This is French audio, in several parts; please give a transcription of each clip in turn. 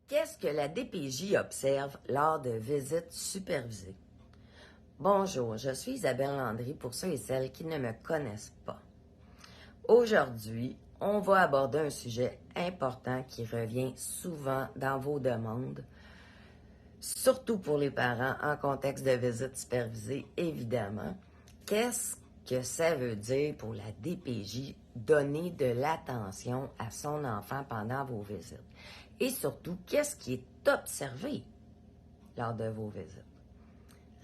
Qu'est-ce que la DPJ observe lors de visites supervisées? Bonjour, je suis Isabelle Landry pour ceux et celles qui ne me connaissent pas. Aujourd'hui, on va aborder un sujet important qui revient souvent dans vos demandes, surtout pour les parents en contexte de visite supervisée, évidemment. Qu'est-ce que ça veut dire pour la DPJ donner de l'attention à son enfant pendant vos visites? Et surtout, qu'est-ce qui est observé lors de vos visites?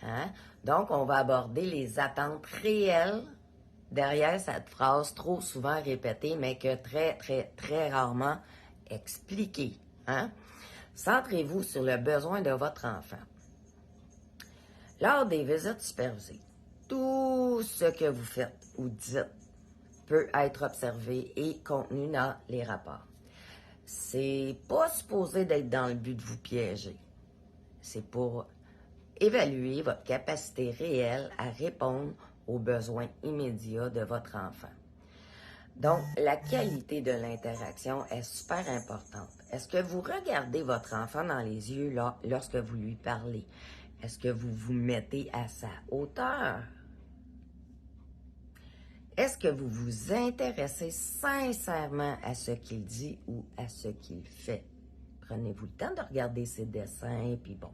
Hein? Donc, on va aborder les attentes réelles derrière cette phrase trop souvent répétée, mais que très, très, très rarement expliquée. Hein? Centrez-vous sur le besoin de votre enfant. Lors des visites supervisées, tout ce que vous faites ou dites peut être observé et contenu dans les rapports. C'est pas supposé d'être dans le but de vous piéger. C'est pour évaluer votre capacité réelle à répondre aux besoins immédiats de votre enfant. Donc, la qualité de l'interaction est super importante. Est-ce que vous regardez votre enfant dans les yeux lorsque vous lui parlez? Est-ce que vous vous mettez à sa hauteur? Est-ce que vous vous intéressez sincèrement à ce qu'il dit ou à ce qu'il fait? Prenez-vous le temps de regarder ses dessins, puis bon.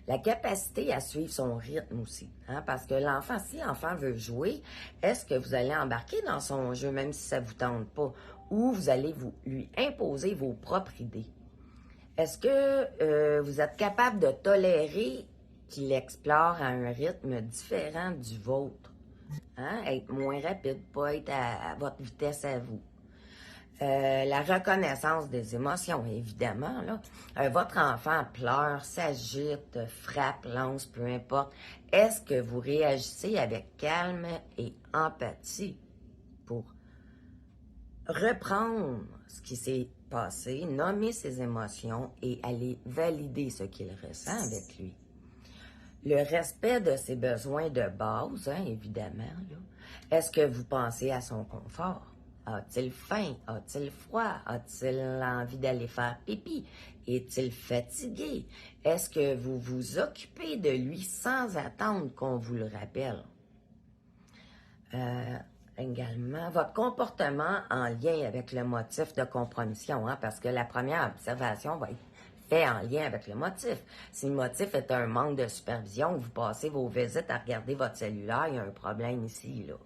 La capacité à suivre son rythme aussi, hein, parce que l'enfant, si l'enfant veut jouer, est-ce que vous allez embarquer dans son jeu, même si ça ne vous tente pas, ou vous allez lui imposer vos propres idées? Est-ce que vous êtes capable de tolérer qu'il explore à un rythme différent du vôtre? Hein? Être moins rapide, pas être à votre vitesse à vous. La reconnaissance des émotions, évidemment. Là. Votre enfant pleure, s'agite, frappe, lance, peu importe. Est-ce que vous réagissez avec calme et empathie pour reprendre ce qui s'est passé, nommer ses émotions et aller valider ce qu'il ressent avec lui? Le respect de ses besoins de base, hein, évidemment. Là. Est-ce que vous pensez à son confort? A-t-il faim? A-t-il froid? A-t-il envie d'aller faire pipi? Est-il fatigué? Est-ce que vous vous occupez de lui sans attendre qu'on vous le rappelle? Également, votre comportement en lien avec le motif de compromission, hein, parce que la première observation va être fait en lien avec le motif. Si le motif est un manque de supervision, vous passez vos visites à regarder votre cellulaire, il y a un problème ici, là.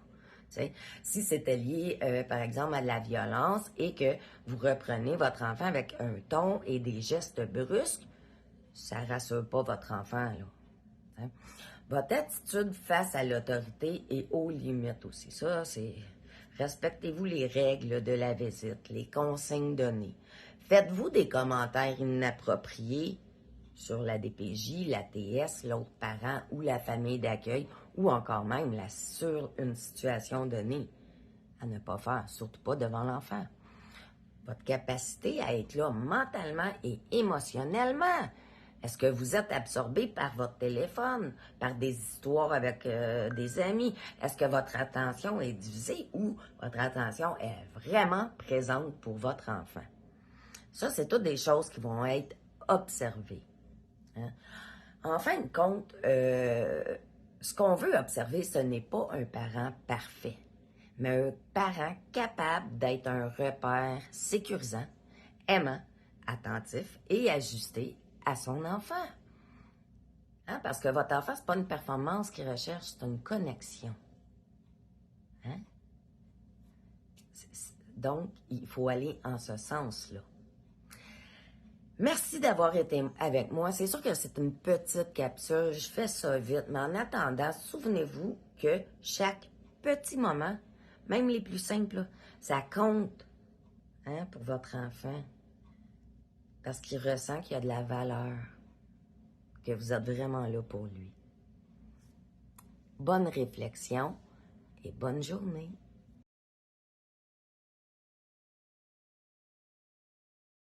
T'sais, si c'était lié, par exemple, à de la violence et que vous reprenez votre enfant avec un ton et des gestes brusques, ça ne rassure pas votre enfant, là. Hein? Votre attitude face à l'autorité et aux limites aussi. Ça, c'est respectez-vous les règles de la visite, les consignes données. Faites-vous des commentaires inappropriés sur la DPJ, la TS, l'autre parent ou la famille d'accueil ou encore même sur une situation donnée. À ne pas faire, surtout pas devant l'enfant. Votre capacité à être là mentalement et émotionnellement. Est-ce que vous êtes absorbé par votre téléphone, par des histoires avec des amis? Est-ce que votre attention est divisée ou votre attention est vraiment présente pour votre enfant? Ça, c'est toutes des choses qui vont être observées. Hein? En fin de compte, ce qu'on veut observer, ce n'est pas un parent parfait, mais un parent capable d'être un repère sécurisant, aimant, attentif et ajusté à son enfant. Hein? Parce que votre enfant, ce n'est pas une performance qu'il recherche, c'est une connexion. Hein? Donc, il faut aller en ce sens-là. Merci d'avoir été avec moi. C'est sûr que c'est une petite capsule, je fais ça vite, mais en attendant, souvenez-vous que chaque petit moment, même les plus simples, ça compte, hein, pour votre enfant. Parce qu'il ressent qu'il y a de la valeur, que vous êtes vraiment là pour lui. Bonne réflexion et bonne journée.